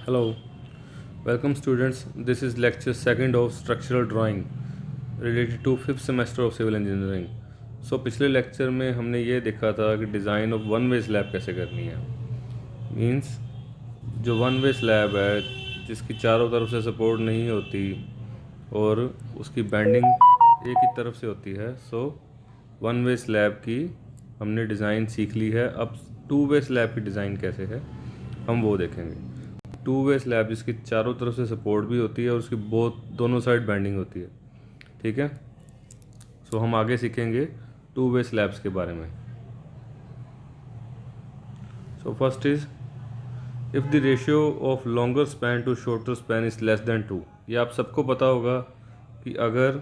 Hello, welcome students. This is lecture second of structural drawing related to fifth semester of civil engineering. पिछले lecture में हमने ये देखा था कि design of one way slab कैसे करनी है। मींस जो वन वे स्लैब है जिसकी चारों तरफ से सपोर्ट नहीं होती और उसकी बेंडिंग एक ही तरफ से होती है। वन वे स्लैब की हमने डिज़ाइन सीख ली है। अब टू वे स्लैब की डिज़ाइन कैसे है हम वो देखेंगे। टू वे स्लैब जिसकी चारों तरफ से सपोर्ट भी होती है और उसकी दोनों साइड बेंडिंग होती है। ठीक है, हम आगे सीखेंगे टू वे स्लैब्स के बारे में। First is if the ratio of longer span to shorter span is less than 2। ये आप सबको पता होगा कि अगर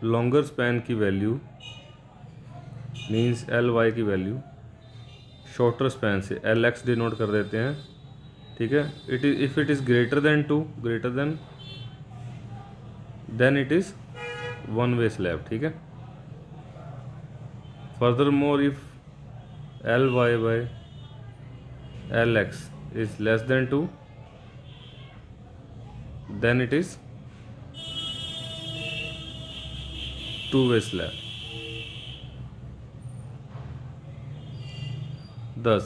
लॉन्गर स्पैन की वैल्यू मीन्स LY की वैल्यू शॉर्टर स्पैन से LX डिनोट कर देते हैं। ठीक है, if it is greater than then it is one way slab. ठीक है, furthermore if LY by LX is less than 2 then it is to way slab. Thus,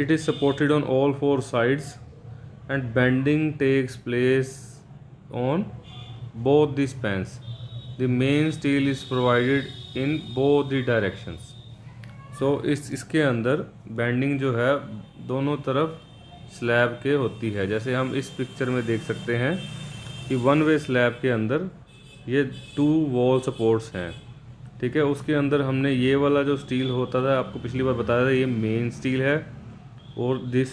it is supported on all four sides and bending takes place on both the spans. The main steel is provided in both the directions. इसके अंदर bending जो है दोनों तरफ slab के होती है। जैसे हम इस पिक्चर में देख सकते हैं कि वन वे स्लैब के अंदर ये टू वॉल सपोर्ट्स हैं। ठीक है, उसके अंदर हमने ये वाला जो स्टील होता था आपको पिछली बार बताया था, ये मेन स्टील है और this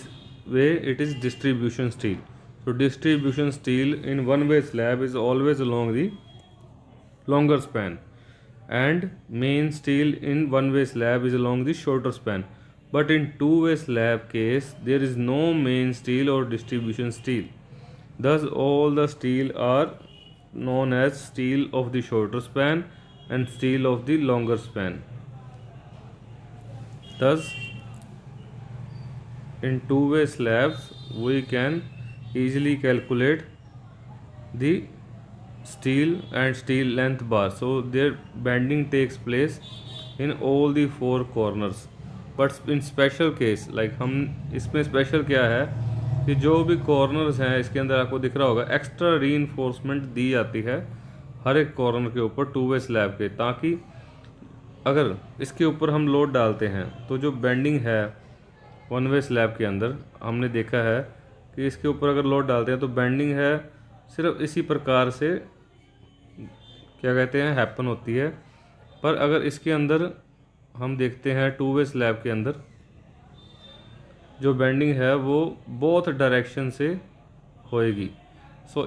way it is distribution steel. Distribution steel in one way slab is always along the longer span and main steel in one way slab is along the shorter span, but in two way slab case there is no main steel or distribution steel, thus all the steel are known as steel of the shorter span and steel of the longer span. Thus in two way slabs we can easily calculate the steel and steel length bar, so their bending takes place in all the four corners. But in special case like हम इसमें special क्या है कि जो भी corners हैं इसके अंदर आपको दिख रहा होगा एक्स्ट्रा रीइंफोर्समेंट दी जाती है हर एक कॉर्नर के ऊपर टू वे स्लैब के, ताकि अगर इसके ऊपर हम लोड डालते हैं तो जो बेंडिंग है वन वे स्लैब के अंदर हमने देखा है कि इसके ऊपर अगर लोड डालते हैं तो बेंडिंग है सिर्फ इसी प्रकार से क्या कहते हैं हैपन होती है। पर अगर इसके अंदर हम देखते हैं टू वे स्लैब के अंदर जो बेंडिंग है वो बोथ डायरेक्शन से होएगी।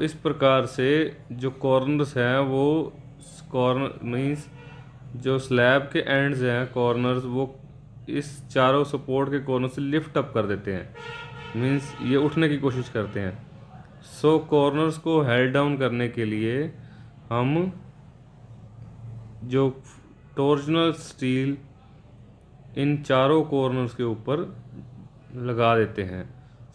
इस प्रकार से जो कॉर्नर्स हैं वो कॉर्नर मीन्स जो स्लैब के एंड्स हैं कॉर्नर्स वो इस चारों सपोर्ट के कॉर्नर से लिफ्ट अप कर देते हैं, मीन्स ये उठने की कोशिश करते हैं। कॉर्नर्स को हेल्ड डाउन करने के लिए हम जो टॉर्जनल स्टील इन चारों कॉर्नर्स के ऊपर लगा देते हैं।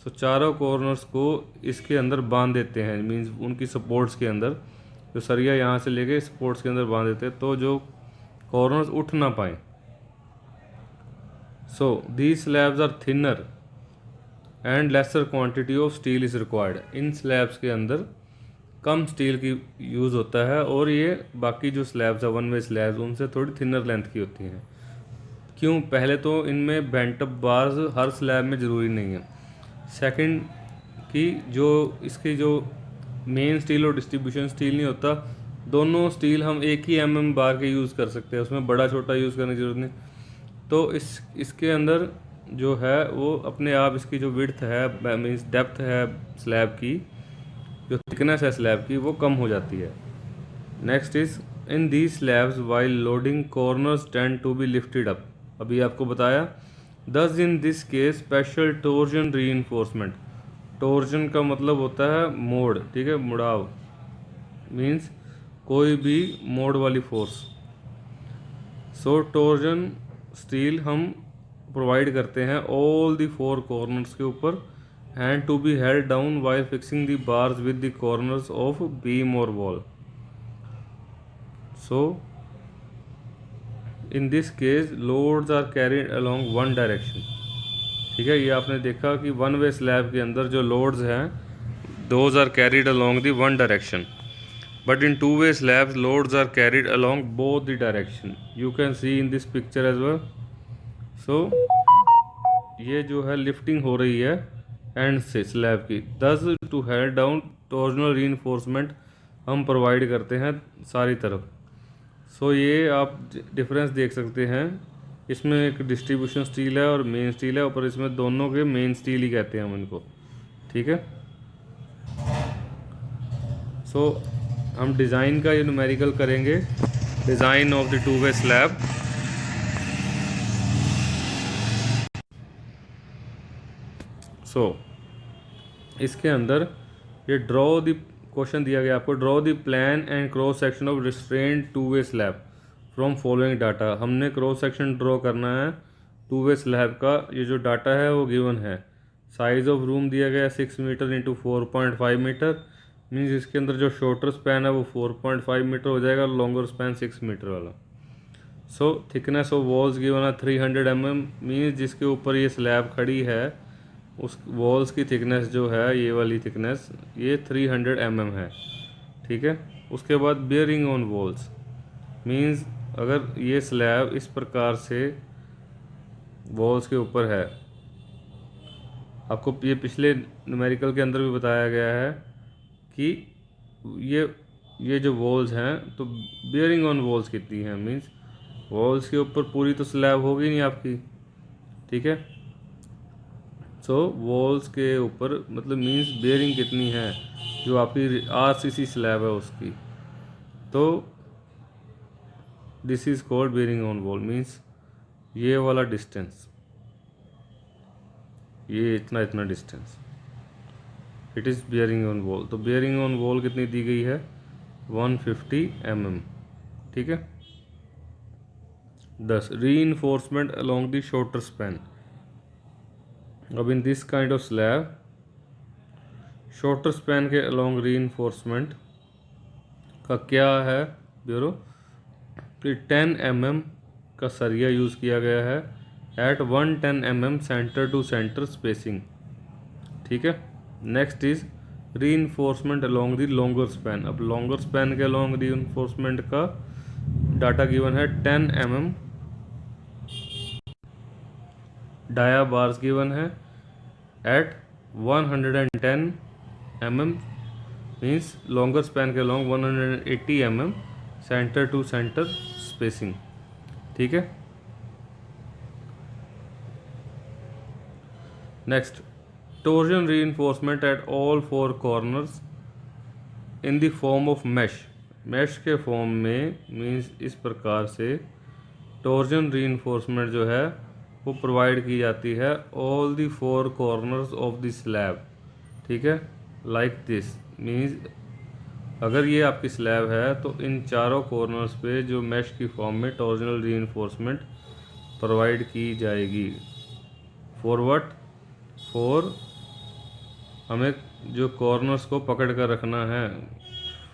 चारों कॉर्नर्स को इसके अंदर बांध देते हैं, मींस उनकी सपोर्ट्स के अंदर जो सरिया यहाँ से लेके सपोर्ट्स के अंदर बांध देते हैं तो जो कॉर्नर्स उठ ना पाए। These slabs are thinner and lesser quantity of steel is required. इन स्लैब्स के अंदर कम स्टील की यूज़ होता है और ये बाकी जो स्लैब्स है वन वे स्लैब्स उनसे थोड़ी थिनर लेंथ की होती हैं। क्यों? पहले तो इनमें बेंट अप बार्स हर स्लैब में ज़रूरी नहीं है। सेकंड कि जो इसकी जो मेन स्टील और डिस्ट्रीब्यूशन स्टील नहीं होता, दोनों स्टील हम एक ही बार के यूज़ कर सकते हैं, उसमें बड़ा छोटा यूज़ करने की ज़रूरत नहीं। तो इसके अंदर जो है वो अपने आप इसकी जो विड्थ है मीन्स डेप्थ है स्लैब की, जो थिकनेस है स्लैब की वो कम हो जाती है। Next is in the slabs while loading corners tend to be lifted up. अभी आपको बताया। Thus in this case special torsion reinforcement. Torsion का मतलब होता है मोड़, ठीक है, मुड़ाव, मीन्स कोई भी मोड़ वाली फोर्स। टोर्जन स्टील हम प्रोवाइड करते हैं ऑल द 4 कॉर्नर्स के ऊपर and to be held down while fixing the bars with the corners of beam और wall. So in this case loads are carried along one direction. ठीक है, ये आपने देखा कि वन वे स्लैब के अंदर जो लोड्स हैं those are carried along the one direction, but in two way slabs loads are carried along both the direction. You can see in this picture as well. So ये जो है lifting हो रही है एंड से slab की, thus to held down torsional reinforcement हम provide करते हैं सारी तरफ। सो ये आप डिफरेंस देख सकते हैं, इसमें एक डिस्ट्रीब्यूशन स्टील है और मेन स्टील है, ऊपर इसमें दोनों के मेन स्टील ही कहते हैं हम इनको। ठीक है, सो हम डिज़ाइन का ये न्यूमेरिकल करेंगे, design of the two way slab. So इसके अंदर ये ड्रॉ द क्वेश्चन दिया गया आपको, draw the plan and cross section of restrained two way slab from following data. हमने क्रॉस सेक्शन ड्रॉ करना है टू वे स्लैब का, ये जो डाटा है वो गिवन है। साइज़ ऑफ रूम दिया गया 6 मीटर इंटू 4.5 मीटर, मीन्स इसके अंदर जो शॉर्टर स्पैन है वो 4.5 मीटर हो जाएगा, लॉन्गर स्पैन 6 मीटर वाला। सो थिकनेस ऑफ वॉल्स गिवन है 300 mm, मीन्स जिसके ऊपर ये स्लैब खड़ी है उस वॉल्स की थिकनेस जो है ये वाली थिकनेस ये 300 mm है। ठीक है, उसके बाद बेयरिंग ऑन वॉल्स, मीन्स अगर ये स्लैब इस प्रकार से वॉल्स के ऊपर है, आपको ये पिछले न्यूमेरिकल के अंदर भी बताया गया है कि ये जो वॉल्स हैं तो बेयरिंग ऑन वॉल्स कितनी हैं, मीन्स वॉल्स के ऊपर पूरी तो स्लैब होगी नहीं आपकी। ठीक है, सो वॉल्स के ऊपर मतलब मीन्स बेयरिंग कितनी है जो आपकी आरसीसी स्लैब है उसकी, तो this is called bearing on wall, means ये वाला डिस्टेंस, ये इतना इतना distance, it is bearing on wall. तो बेयरिंग ऑन वॉल कितनी दी गई है 150 mm। ठीक है, 10 reinforcement along the shorter span. अब in this kind of slab shorter span के अलोंग रीइंफोर्समेंट का क्या है ब्यूरो कि 10 mm का सरिया यूज़ किया गया है at 110 mm centre to centre spacing. ठीक है, next is reinforcement along the longer span. अब लॉन्गर स्पैन के अलोंग रीइंफोर्समेंट का डाटा गिवन है 10 mm, डाया बार्स गिवन है at 110 mm, means longer span के long 180 mm centre to centre spacing. ठीक है, next torsion reinforcement at all 4 corners in the form of mesh. Mesh के form में means इस प्रकार से टोर्जन रीइंफोर्समेंट जो है वो प्रोवाइड की जाती है all the 4 corners of the slab. ठीक है, लाइक दिस, मीन्स अगर ये आपकी स्लैब है तो इन चारों कॉर्नर्स पे जो मैश की फॉर्म में टॉर्जनल रीइंफोर्समेंट प्रोवाइड की जाएगी। फॉर व्हाट, फॉर हमें जो कॉर्नर्स को पकड़ कर रखना है,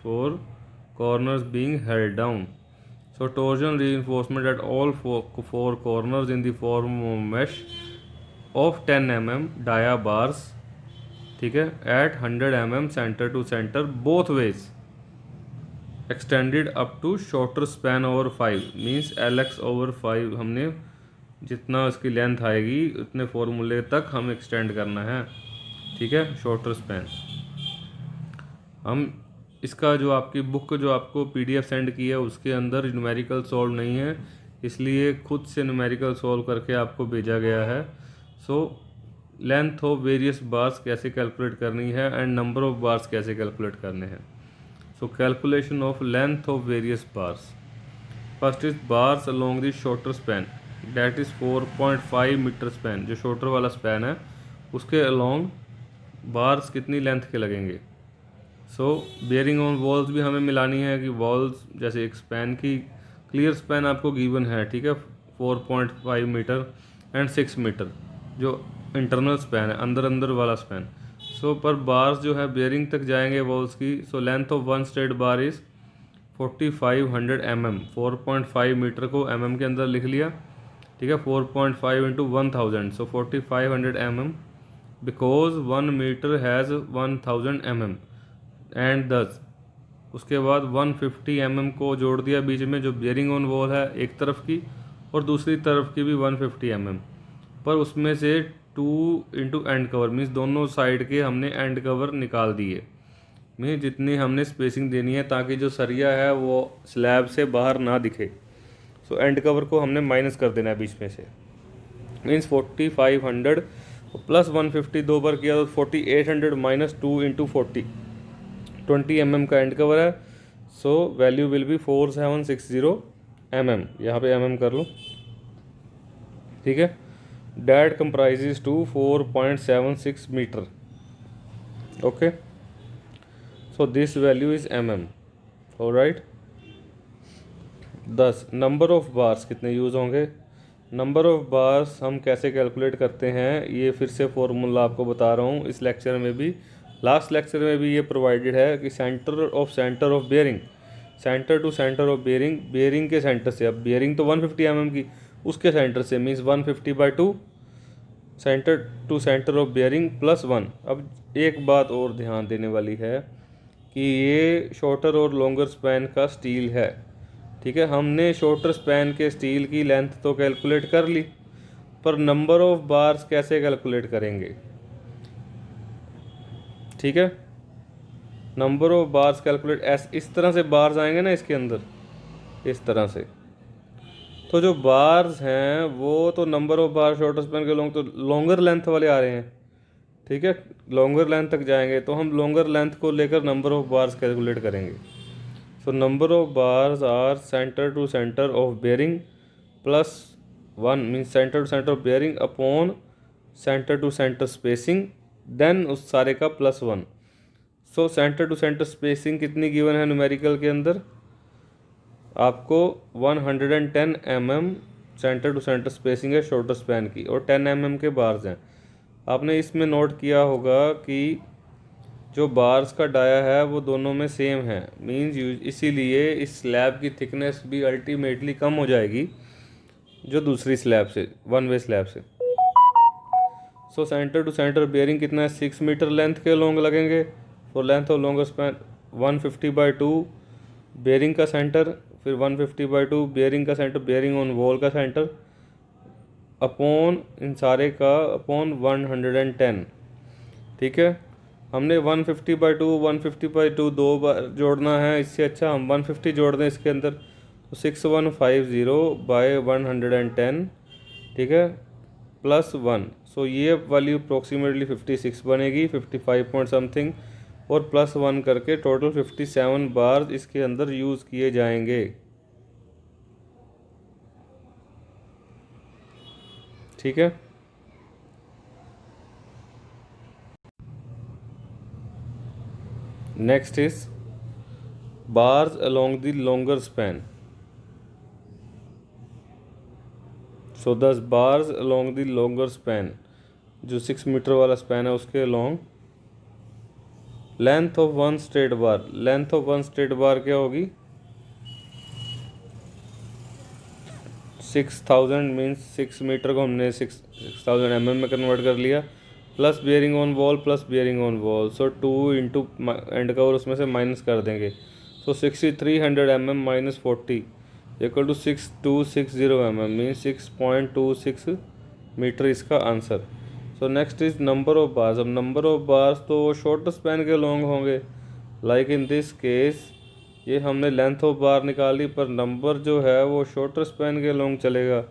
for corners being held down. So torsion reinforcement at all four corners in the form of mesh of 10 mm dia bars, ठीक है, at 100 mm center to center both ways extended up to shorter span over 5, means LX over 5 हमने जितना उसकी length आएगी उतने फॉर्मूले तक हम एक्सटेंड करना है। ठीक है, शॉर्टर स्पैन। हम इसका जो आपकी बुक जो आपको PDF सेंड की है उसके अंदर न्यूमेरिकल सॉल्व नहीं है, इसलिए खुद से न्यूमेरिकल सॉल्व करके आपको भेजा गया है। So length of various bars कैसे कैलकुलेट करनी है एंड नंबर ऑफ बार्स कैसे कैलकुलेट करने हैं। So calculation of length of various bars, first is bars along the shorter span, that is 4.5 metre span. जो शॉर्टर वाला स्पैन है उसके अलोंग बार्स कितनी लेंथ के लगेंगे। सो बेयरिंग ऑन वॉल्स भी हमें मिलानी है कि वॉल्स जैसे एक स्पैन की क्लियर स्पैन आपको गिवन है, ठीक है, 4.5 मीटर, एंड 6 मीटर जो इंटरनल स्पैन है, अंदर वाला स्पैन। सो पर बार्स जो है बियरिंग तक जाएंगे वॉल्स की। So length of one straight bar is 4500 mm। 4.5 metre को mm के अंदर लिख लिया, ठीक है। 4.5 into 1000, so 4500 mm, because 1 metre has 1000 mm and thus. उसके बाद 150 mm को जोड़ दिया बीच में, जो बियरिंग ऑन वॉल है एक तरफ की, और दूसरी तरफ की भी 150 mm, पर उसमें से 2 इंटू एंड कवर मीन्स दोनों साइड के हमने एंड कवर निकाल दिए, मीन्स जितनी हमने स्पेसिंग देनी है ताकि जो सरिया है वो स्लैब से बाहर ना दिखे। सो एंड कवर को हमने माइनस कर देना है बीच में से, मीन्स 4500 प्लस 150 दो बार किया तो 4800 माइनस 2 इंटू 40, 20 mm का एंड कवर है। So value will be 4760 mm, यहाँ पे mm कर लो, ठीक है। That comprises to 4.76 metre, okay. So this value is mm, all right. 10 number of bars कितने यूज़ होंगे। नंबर ऑफ बार्स हम कैसे कैलकुलेट करते हैं, ये फिर से फॉर्मूला आपको बता रहा हूँ। इस लेक्चर में भी, लास्ट लेक्चर में भी ये प्रोवाइडेड है कि centre of bearing, centre to centre of bearing, bearing के सेंटर से, अब बेयरिंग तो 150 mm की, उसके सेंटर से means 150/2, centre to centre of bearing plus 1। अब एक बात और ध्यान देने वाली है कि ये शॉर्टर और लॉन्गर स्पैन का स्टील है, ठीक है। हमने शॉर्टर स्पैन के स्टील की लेंथ तो कैलकुलेट कर ली, पर नंबर ऑफ बार्स कैसे कैलकुलेट करेंगे, ठीक है। नंबर ऑफ बार्स कैलकुलेट इस तरह से बार्स आएंगे ना इसके अंदर, इस तरह से। तो जो बार्स हैं वो तो number of bar shorter span के लॉन्ग तो लॉन्गर लेंथ वाले आ रहे हैं, ठीक है। लॉन्गर लेंथ तक जाएंगे तो हम लॉन्गर लेंथ को लेकर नंबर ऑफ बार्स कैलकुलेट करेंगे। So number of bars are centre to centre of bearing plus 1 means centre to centre of bearing upon centre to centre spacing, then उस सारे का plus 1। So centre to centre spacing कितनी given है numerical के अंदर, आपको 110 mm centre to centre spacing है shorter span की, और 10 mm के बार्स हैं। आपने इसमें नोट किया होगा कि जो बार्स का डाया है वो दोनों में सेम है, मीन्स इसीलिए इस स्लैब की थिकनेस भी अल्टीमेटली कम हो जाएगी जो दूसरी स्लैब से, वन वे स्लैब से। So centre to centre bearing कितना है, 6 मीटर लेंथ के लॉन्ग लगेंगे। For length of longer span 150/2 bearing का सेंटर, फिर 150/2 बेयरिंग का सेंटर, बेयरिंग ऑन वॉल का सेंटर, अपॉन इन सारे का अपॉन 110, ठीक है। हमने 150/2 150/2 दो बार जोड़ना है, इससे अच्छा हम 150 जोड़ दें इसके अंदर, तो 6150/110, ठीक है, प्लस 1। सो ये वैल्यू अप्रोक्सीमेटली 56 बनेगी, 55 पॉइंट समथिंग, और प्लस 1 करके टोटल 57 बार इसके अंदर यूज़ किए जाएंगे, ठीक है। Next is bars along the longer span. So 10 bars along the longer span, जो 6 मीटर वाला स्पैन है उसके along. Length of one straight bar, length of one straight बार क्या होगी, 6000 मीन्स 6 मीटर को हमने 6000 mm में कन्वर्ट कर लिया, plus bearing on wall plus bearing on wall. So 2 into end cover उसमें से माइनस कर देंगे। So 6300 mm minus 40 equal to 6260 mm means 6.26 metre इसका answer. So next is number of bars. अब नंबर ऑफ बार्स तो shorter span के long होंगे, like in this case ये हमने लेंथ ऑफ बार निकाली, पर नंबर जो है वो शॉर्टर स्पैन के लॉन्ग चलेगा।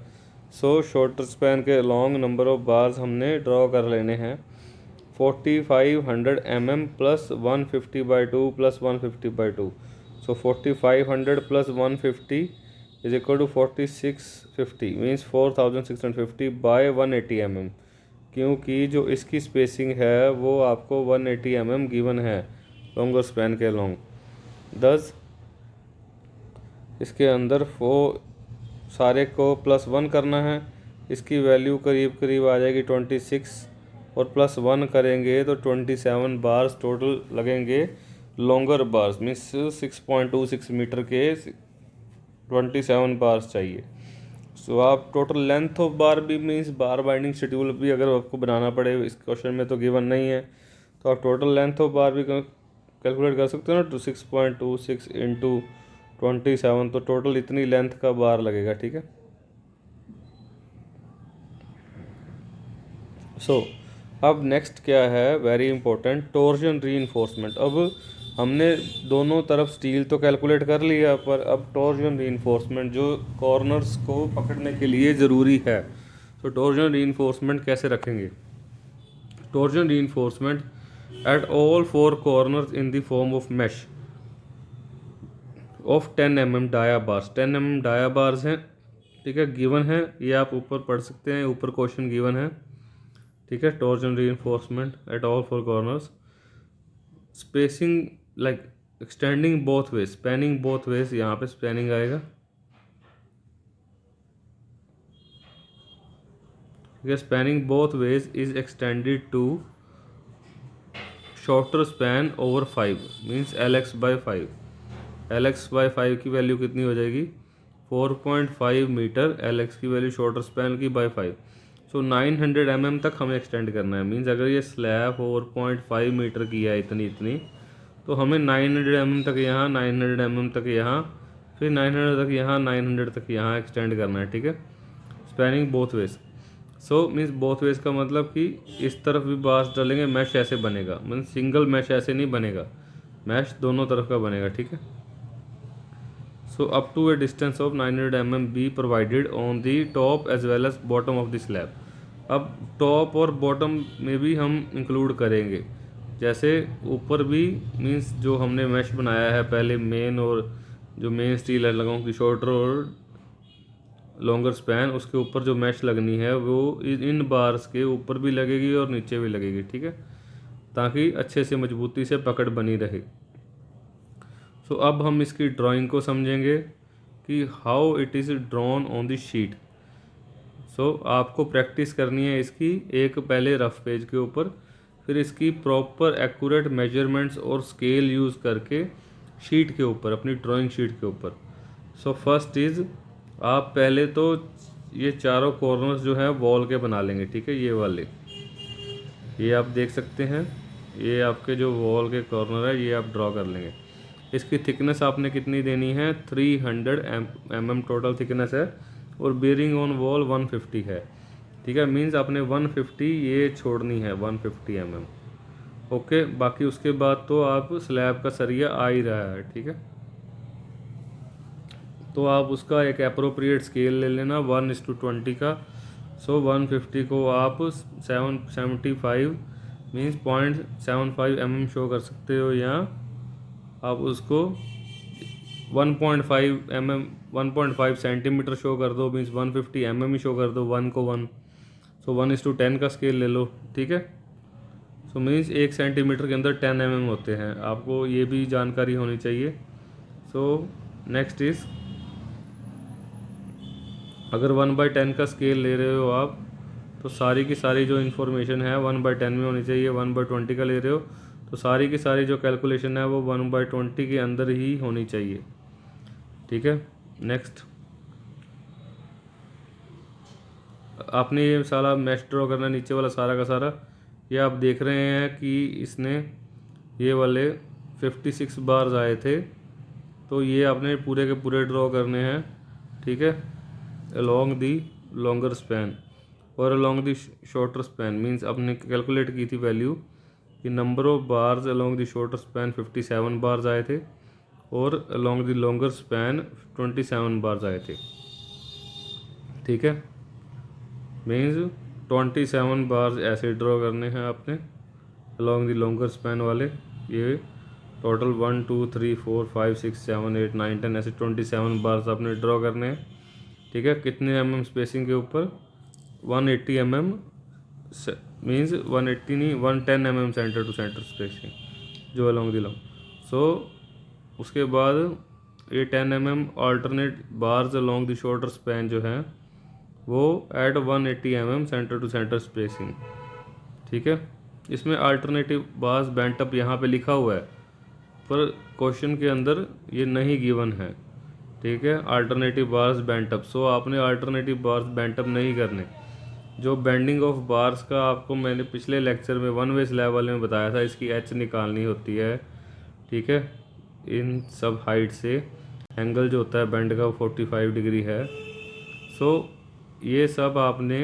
सो शॉर्टर स्पैन के लॉन्ग नंबर ऑफ बार्स हमने ड्रॉ कर लेने हैं, 4500 mm plus 150/2 plus 150/2। So 4500 plus 150 is equal to 4650 means 4650 by 180 mm, क्योंकि जो इसकी स्पेसिंग है वो आपको 180 mm गिवन है लॉन्गर स्पैन के लॉन्ग। 10 इसके अंदर वो सारे को प्लस 1 करना है, इसकी वैल्यू करीब करीब आ जाएगी 26 और +1 करेंगे तो 27 बार्स टोटल लगेंगे। लॉन्गर बार्स मीन्स 6.26 मीटर के 27 बार्स चाहिए। सो आप टोटल लेंथ ऑफ बार भी मीन्स बार बाइंडिंग शेड्यूल भी अगर आपको बनाना पड़े, इस क्वेश्चन में तो गिवन नहीं है, तो आप टोटल लेंथ ऑफ बार भी कैलकुलेट कर सकते हो ना। 6.26 इंटू 27, तो टोटल इतनी लेंथ का बार लगेगा। ठीक है। सो अब नेक्स्ट क्या है, वेरी इंपॉर्टेंट, टॉर्जन रीइंफोर्समेंट। अब हमने दोनों तरफ स्टील तो कैलकुलेट कर लिया, पर अब टॉर्जन रीइंफोर्समेंट जो कॉर्नर्स को पकड़ने के लिए ज़रूरी है, तो टॉर्जन रीइंफोर्समेंट कैसे रखेंगे। Torsion reinforcement at all 4 corners in the form of mesh of 10 mm dia bars. 10 mm dia bars हैं। ठीक है, गिवन है, ये आप ऊपर पढ़ सकते हैं, ऊपर क्वेश्चन गिवन है। ठीक है, torsion reinforcement at all 4 corners, spacing like extending both ways, spanning both ways, यहाँ पे स्पैनिंग आएगा। ठीक है, spanning both ways is extended to shorter span over 5 means LX/5। LX/5 की वैल्यू कितनी हो जाएगी, 4.5 मीटर। LX की वैल्यू शॉर्टर स्पैन की बाय 5, सो 900 mm तक हमें एक्सटेंड करना है। मीन्स अगर ये स्लैब 4.5 मीटर की है इतनी, तो हमें 900 mm तक यहाँ, 900 mm तक यहाँ, फिर 900 तक यहाँ, 900 तक यहाँ एक्सटेंड करना है। ठीक है, spanning both veg. So means both ways का मतलब कि इस तरफ भी बार्स डालेंगे, मैश ऐसे बनेगा, मीन्स सिंगल मैश ऐसे नहीं बनेगा, मैश दोनों तरफ का बनेगा। ठीक है। So up to a distance of 900 mm be provided on the top as well as bottom of the slab. अब टॉप और बॉटम में भी हम इंक्लूड करेंगे, जैसे ऊपर भी मीन्स जो हमने मैश बनाया है पहले मेन, और जो मेन स्टील है लगाऊँ की शॉर्टर और लॉन्गर स्पैन, उसके ऊपर जो मैश लगनी है वो इन बार्स के ऊपर भी लगेगी और नीचे भी लगेगी। ठीक है, ताकि अच्छे से मजबूती से पकड़ बनी रहे। सो अब हम इसकी ड्राइंग को समझेंगे कि how it is drawn on the sheet. So आपको प्रैक्टिस करनी है इसकी, एक पहले रफ पेज के ऊपर, फिर इसकी प्रॉपर एक्यूरेट मेजरमेंट्स और स्केल यूज़ करके शीट के ऊपर, अपनी ड्राइंग शीट के ऊपर। सो फर्स्ट इज़, आप पहले तो ये चारों कॉर्नर्स जो है वॉल के बना लेंगे। ठीक है, ये वाले, ये आप देख सकते हैं, ये आपके जो वॉल के कॉर्नर है, ये आप ड्रॉ कर लेंगे। इसकी थिकनेस आपने कितनी देनी है, 300 mm टोटल थिकनेस है, और बेयरिंग ऑन वॉल 150 है। ठीक है, मीन्स आपने 150 ये छोड़नी है, 150 mm। ओके, बाकी उसके बाद तो आप स्लैब का सरिया आ ही रहा है। ठीक है, तो आप उसका एक अप्रोप्रिएट स्केल ले लेना 1:20 का। सो 150 को आप 775 मीन्स 0.75 mm शो कर सकते हो, या आप उसको 1.5 mm 1.5 सेंटीमीटर शो कर दो, मीन्स 150 mm ही शो कर दो, 1 को 1। सो 1:10 का स्केल ले लो। ठीक है, सो मीन्स 1 सेंटीमीटर के अंदर 10 mm होते हैं, आपको ये भी जानकारी होनी चाहिए। सो नेक्स्ट इज़, अगर 1/10 का स्केल ले रहे हो आप, तो सारी की सारी जो इन्फॉर्मेशन है 1/10 में होनी चाहिए। 1/20 का ले रहे हो तो सारी की सारी जो कैलकुलेशन है वो 1/20 के अंदर ही होनी चाहिए। ठीक है, नेक्स्ट आपने ये सारा मैश ड्रॉ करना, नीचे वाला सारा का सारा। ये आप देख रहे हैं कि इसने ये वाले 56 बार्स आए थे, तो ये आपने पूरे के पूरे ड्रॉ करने हैं। ठीक है, along दी लॉन्गर स्पैन और along दी शॉर्टर स्पैन, मीन्स आपने कैलकुलेट की थी वैल्यू कि number of bars along the shorter span 57 bars आए थे, और along दी लॉन्गर स्पैन 27 बार्स आए थे। ठीक है, मीन्स 27 बार्स ऐसे ड्रॉ करने हैं आपने along दी लॉन्गर स्पैन वाले। ये टोटल 1 2 3 4 5 6 7 8 9 10 ऐसे 27 बार्स आपने ड्रॉ करने हैं। ठीक है, कितने mm स्पेसिंग के ऊपर, 180 mm मीन्स 180 नहीं, 110 mm centre to centre spacing जो अलॉन्ग दी लॉन्ग। सो उसके बाद ये 10 mm alternate bars along the shorter span जो है वो at 180 mm centre to centre spacing. ठीक है, इसमें अल्टरनेटिव बार्स बेंट अप यहाँ पे लिखा हुआ है, पर क्वेश्चन के अंदर ये नहीं गिवन है। ठीक है, अल्टरनेटिव बार्स बेंट अप, सो आपने अल्टरनेटिव बार्स बेंट अप नहीं करने। जो बेंडिंग ऑफ बार्स का आपको मैंने पिछले लेक्चर में वन वे स्लैब वाले में बताया था, इसकी एच निकालनी होती है। ठीक है, इन सब हाइट से एंगल जो होता है बेंड का 45 डिग्री है। सो ये सब आपने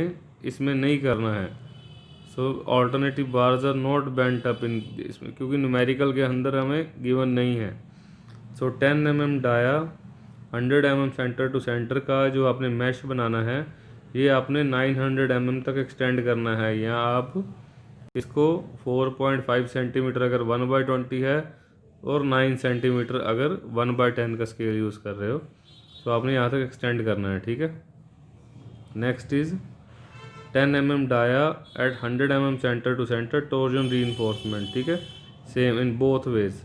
इसमें नहीं करना है। So alternative bars are not bent up in इसमें, क्योंकि न्यूमेरिकल के अंदर हमें गिवन नहीं है। So 10 mm dia 100 mm centre to centre का जो आपने मैश बनाना है, ये आपने 900 mm तक एक्सटेंड करना है। या आप इसको 4.5 सेंटीमीटर अगर 1/20 है और 9 सेंटीमीटर अगर 1/10 का स्केल यूज़ कर रहे हो, तो आपने यहाँ तक एक्सटेंड करना है। ठीक है, next is 10 mm dia at 100 mm centre to centre torsion reinforcement. ठीक है, same in both ways,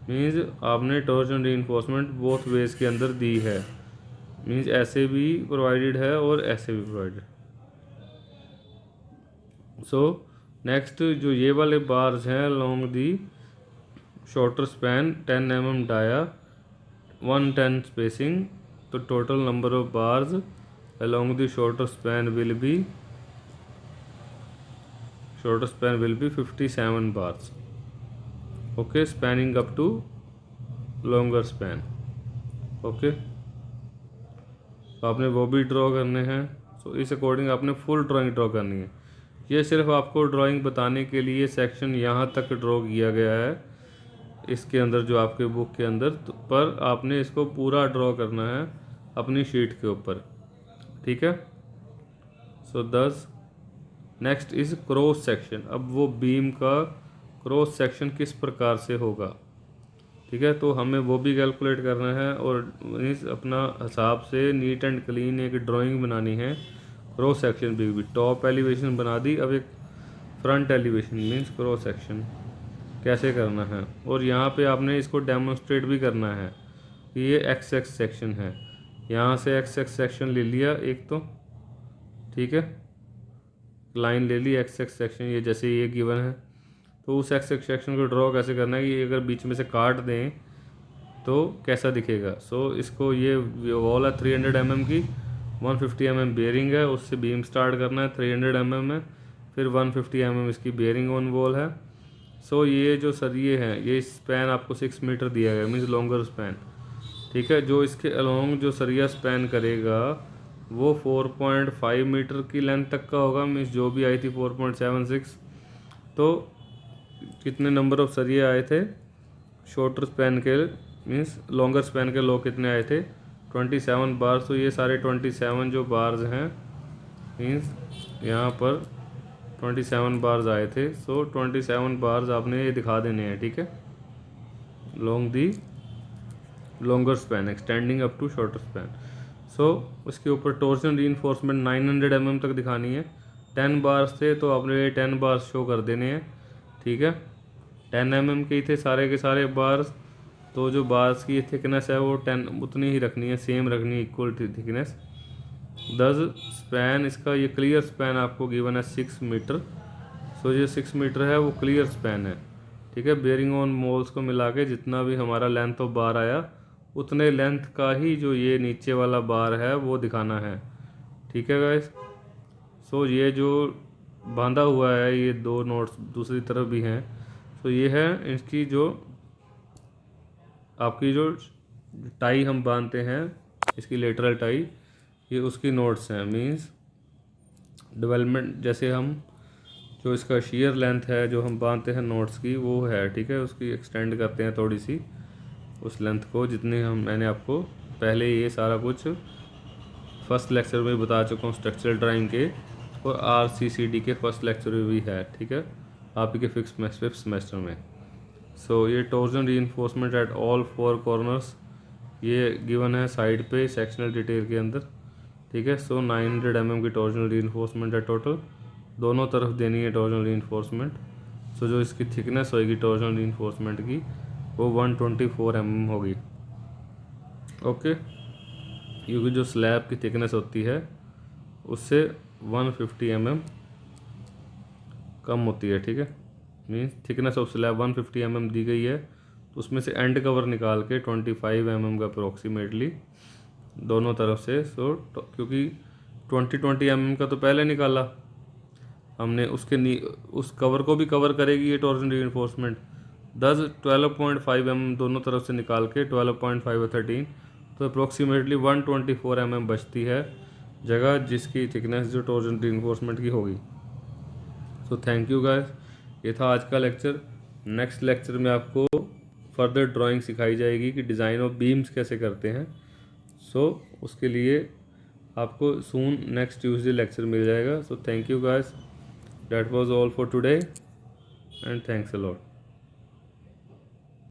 means आपने टॉर्जन रीइंफोर्समेंट बोथ वेज के अंदर दी है, मीन्स ऐसे भी प्रोवाइडेड है और ऐसे भी प्रोवाइडेड। सो नेक्स्ट जो ये वाले बार्स हैं along the shorter span 10 mm dia 110 spacing, तो total number of bars along the shorter span will be 57 bars. Okay, spanning up to longer span. Okay, तो आपने वो भी ड्रॉ करने हैं। सो इस अकॉर्डिंग आपने फुल ड्राइंग ड्रॉ करनी है। ये सिर्फ आपको ड्राइंग बताने के लिए सेक्शन यहाँ तक ड्रॉ किया गया है इसके अंदर, जो आपके बुक के अंदर, पर आपने इसको पूरा ड्रॉ करना है अपनी शीट के ऊपर। ठीक है, so 10 next is cross section. अब वो बीम का क्रॉस सेक्शन किस प्रकार से होगा, ठीक है, तो हमें वो भी कैलकुलेट करना है और अपना हिसाब से नीट एंड क्लीन एक ड्राइंग बनानी है। क्रॉस सेक्शन भी टॉप एलिवेशन बना दी, अब एक front elevation means cross section कैसे करना है, और यहाँ पे आपने इसको डेमोन्स्ट्रेट भी करना है कि ये एक्स एक्स सेक्शन है। यहाँ से एक्स एक्स सेक्शन ले लिया एक, तो ठीक है, लाइन ले ली एक्स एक्स सेक्शन, ये जैसे ये गिवन है, तो उस एक्स एक्स सेक्शन को ड्रॉ कैसे करना है कि अगर बीच में से काट दें तो कैसा दिखेगा। सो इसको ये वॉल है 300 mm की, 150 mm बेयरिंग है, उससे बीम स्टार्ट करना है 300 mm में, फिर 150 mm इसकी बेयरिंग ऑन वॉल है। सो ये जो सरिये हैं, ये स्पैन आपको 6 मीटर दिया गया, मीन्स लॉन्गर स्पैन। ठीक है, जो इसके अलोंग जो सरिया स्पैन करेगा वो 4.5 मीटर की लेंथ तक का होगा, मीन्स जो भी आई थी 4.76। तो कितने नंबर ऑफ सरिये आए थे शॉर्टर स्पैन के, मीन्स लॉन्गर स्पैन के लोग कितने आए थे 27 बार्स। तो ये सारे 27 जो बार्स हैं, मीन्स यहाँ पर 27 बार्स आए थे। सो 27 बार्स आपने ये दिखा देने हैं। ठीक है, long the longer span extending up to shorter span. So उसके ऊपर टॉर्जन रीइंफोर्समेंट 900 mm तक दिखानी है। 10 बार्स थे तो आपने ये 10 बार्स शो कर देने हैं। ठीक है, 10 mm के ही थे सारे के सारे बार्स, तो जो बार्स की थिकनेस है वो 10 उतनी ही रखनी है, सेम रखनी है, इक्वल थिकनेस। 10 स्पैन इसका ये क्लियर स्पैन आपको गिवन है 6 मीटर। सो ये 6 मीटर है वो क्लियर स्पैन है। ठीक है, बेयरिंग ऑन मोल्स को मिला के जितना भी हमारा लेंथ ऑफ बार आया उतने लेंथ का ही जो ये नीचे वाला बार है वो दिखाना है। ठीक है गाइस, सो ये जो बांधा हुआ है ये दो नोट्स दूसरी तरफ भी हैं, तो ये है इसकी जो आपकी जो टाई हम बांधते हैं, इसकी लेटरल टाई, ये उसकी नोट्स हैं। मींस डेवलपमेंट जैसे हम जो इसका शेयर लेंथ है जो हम बांधते हैं नोट्स की वो है। ठीक है, उसकी एक्सटेंड करते हैं थोड़ी सी उस लेंथ को, जितने मैंने आपको पहले ये सारा कुछ फर्स्ट लेक्चर में बता चुका हूँ स्ट्रक्चरल ड्राइंग के, और RCCD के फर्स्ट लेक्चर में भी है। ठीक है, आपके फिफ्थ सेमेस्टर में। सो ये torsion reinforcement at all 4 corners ये गिवन है साइड पे सेक्शनल डिटेल के अंदर। ठीक है, सो 900 mm की टॉर्जनल रीइंफोर्समेंट है टोटल, दोनों तरफ देनी है टॉर्जनल रीइंफोर्समेंट। सो जो इसकी थिकनेस होगी टॉर्जनल रीइंफोर्समेंट की वो 124 mm होगी। ओके, क्योंकि जो स्लैब की थिकनेस होती है उससे 150 mm कम होती है, ठीक है। Means thickness of slab 150 mm दी गई है, तो उसमें से एंड कवर निकाल के 25 mm का अप्रोक्सीमेटली दोनों तरफ से। सो क्योंकि 20 mm का तो पहले निकाला हमने, उस कवर को भी कवर करेगी ये टॉर्जन रीइंफोर्समेंट। 12.5 mm दोनों तरफ से निकाल के 12.5 और 13, तो अप्रोक्सीमेटली 124 mm बचती है जगह जिसकी थिकनेस जो टॉर्जन रीइंफोर्समेंट की होगी। सो थैंक यू गाइस, ये था आज का लेक्चर। नेक्स्ट लेक्चर में आपको फर्दर ड्राइंग सिखाई जाएगी कि डिज़ाइन ऑफ बीम्स कैसे करते हैं। सो उसके लिए आपको सून नेक्स्ट ट्यूसडे लेक्चर मिल जाएगा। So thank you guys, that was all for today and thanks a lot.